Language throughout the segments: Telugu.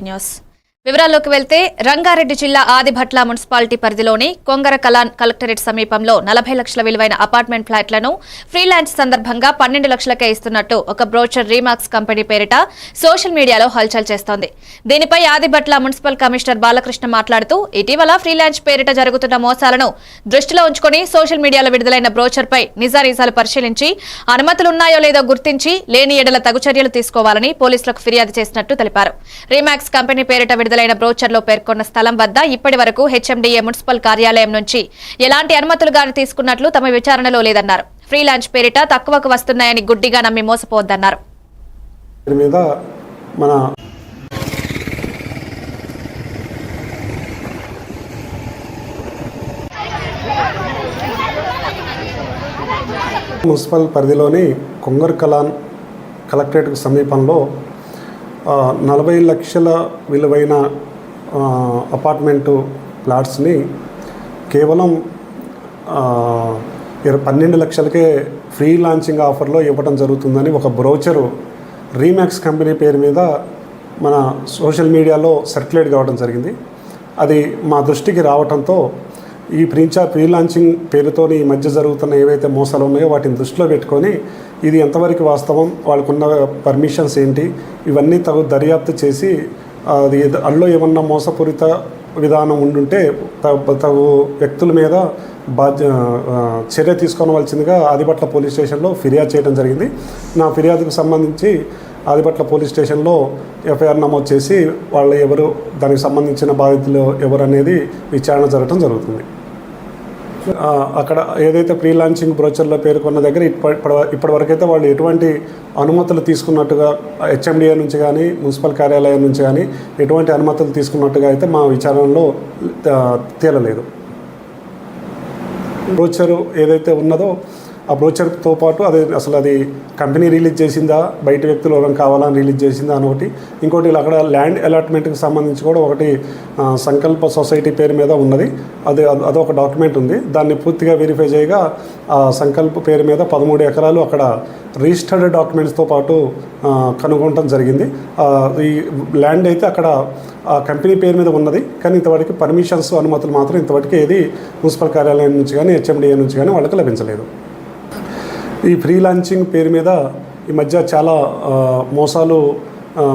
న్యూస్ వివరాల్లోకి వెళ్తే రంగారెడ్డి జిల్లా ఆదిభట్ల మున్సిపాలిటీ పరిధిలోని కొంగర కలాన్ కలెక్టరేట్ సమీపంలో 40 లక్షల విలువైన అపార్ట్మెంట్ ఫ్లాట్లను ఫ్రీలాన్స్ సందర్భంగా 12 లక్షలకే ఇస్తున్నట్టు ఒక బ్రోచర్ రీమాక్స్ కంపెనీ పేరిట సోషల్ మీడియాలో హల్చల్ చేస్తోంది. దీనిపై ఆదిభట్ల మున్సిపల్ కమిషనర్ బాలకృష్ణ మాట్లాడుతూ ఇటీవల ఫ్రీలాన్స్ పేరిట జరుగుతున్న మోసాలను దృష్టిలో ఉంచుకొని సోషల్ మీడియాలో విడుదలైన బ్రోచర్పై నిజానిజాలు పరిశీలించి అనుమతులున్నాయో లేదో గుర్తించి లేని ఎడల తగు చర్యలు తీసుకోవాలని పోలీసులకు ఫిర్యాదు చేసినట్టు తెలిపారు. రీమాక్స్ కంపెనీ పేరిట విడుదలైన బ్రోచర్లో పేర్కొన్న స్థలం వద్ద ఇప్పటి వరకు హెచ్ఎండిఏ మున్సిపల్ కార్యాలయం నుంచి ఎలాంటి అనుమతులు గాని తీసుకున్నట్లు తమ విచారణలో లేదన్నారు. ఫ్రీలాన్స్ పేరిట తక్కువకు వస్తున్నాయని గుడ్డిగా నమ్మి మోసపోవద్దన్నారు. మున్సిపల్ పరిధిలోని కొంగర్ కలాన్ కలెక్టరేట్కు సమీపంలో 40 లక్షల విలువైన అపార్ట్మెంటు ప్లాట్స్ని కేవలం 12 లక్షలకే ఫ్రీ లాంచింగ్ ఆఫర్లో ఇవ్వడం జరుగుతుందని ఒక బ్రోచరు రీమాక్స్ కంపెనీ పేరు మీద మన సోషల్ మీడియాలో సర్క్యులేట్ కావడం జరిగింది. అది మా దృష్టికి రావడంతో ఈ ఫ్రీ లాంచింగ్ పేరుతో ఈ మధ్య జరుగుతున్న ఏవైతే మోసాలు ఉన్నాయో వాటిని దృష్టిలో పెట్టుకొని ఇది ఎంతవరకు వాస్తవం, వాళ్ళకున్న పర్మిషన్స్ ఏంటి, ఇవన్నీ తగు దర్యాప్తు చేసి అది అందులో ఏమన్నా మోసపూరిత విధానం ఉండుంటే తగు వ్యక్తుల మీద చర్య తీసుకోవలసిందిగా ఆదిభట్ల పోలీస్ స్టేషన్లో ఫిర్యాదు చేయడం జరిగింది. నా ఫిర్యాదుకు సంబంధించి ఆదిభట్ల పోలీస్ స్టేషన్లో ఎఫ్ఐఆర్ నమోదు చేసి వాళ్ళు ఎవరు, దానికి సంబంధించిన బాధితులు ఎవరు అనేది విచారణ జరగడం జరుగుతుంది. అక్కడ ఏదైతే ప్రీ లాంచింగ్ బ్రోచర్లో పేర్కొన్న దగ్గర ఇప్పటివరకైతే వాళ్ళు ఎటువంటి అనుమతులు తీసుకున్నట్టుగా హెచ్ఎండిఏ నుంచి కానీ మున్సిపల్ కార్యాలయం నుంచి కానీ ఎటువంటి అనుమతులు తీసుకున్నట్టుగా అయితే మా విచారణలో తేలలేదు. బ్రోచరు ఏదైతే ఉన్నదో ఆ బ్రోచర్తో పాటు అది కంపెనీ రిలీజ్ చేసిందా, బయట వ్యక్తులు ఎవరైనా కావాలని రిలీజ్ చేసిందా అని ఒకటి, ఇంకోటి అక్కడ ల్యాండ్ అలాట్మెంట్కి సంబంధించి కూడా ఒకటి సంకల్ప సొసైటీ పేరు మీద ఉన్నది. అదొక డాక్యుమెంట్ ఉంది. దాన్ని పూర్తిగా వెరిఫై చేయగా ఆ సంకల్ప పేరు మీద 13 ఎకరాలు అక్కడ రిజిస్టర్డ్ డాక్యుమెంట్స్తో పాటు కనుగొనడం జరిగింది. ఈ ల్యాండ్ అయితే అక్కడ ఆ కంపెనీ పేరు మీద ఉన్నది, కానీ ఇంతవరకు పర్మిషన్స్, అనుమతులు మాత్రం ఇంతవరకు ఏది మున్సిపల్ కార్యాలయం నుంచి కానీ హెచ్ఎండిఏ నుంచి కానీ వాళ్ళకి లభించలేదు. ఈ ఫ్రీ లాంచింగ్ పేరు మీద ఈ మధ్య చాలా మోసాలు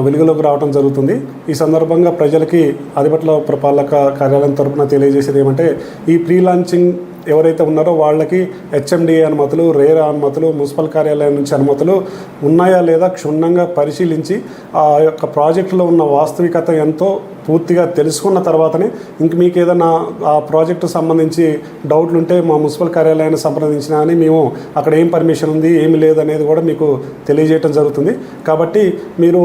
వెలుగులోకి రావడం జరుగుతుంది. ఈ సందర్భంగా ప్రజలకి ఆదిభట్ల పురపాలక కార్యాలయం తరఫున తెలియజేసేది ఏమంటే, ఈ ఫ్రీ లాంచింగ్ ఎవరైతే ఉన్నారో వాళ్ళకి హెచ్ఎండిఏ అనుమతులు, రేరా అనుమతులు, మున్సిపల్ కార్యాలయం నుంచి అనుమతులు ఉన్నాయా లేదా క్షుణ్ణంగా పరిశీలించి ఆ యొక్క ప్రాజెక్టులో ఉన్న వాస్తవికత ఎంతో పూర్తిగా తెలుసుకున్న తర్వాతనే ఇంక మీకు ఏదైనా ఆ ప్రాజెక్టు సంబంధించి డౌట్లు ఉంటే మా మున్సిపల్ కార్యాలయాన్ని సంప్రదించినా అని మేము అక్కడ ఏం పర్మిషన్ ఉంది, ఏమి లేదు అనేది కూడా మీకు తెలియజేయడం జరుగుతుంది. కాబట్టి మీరు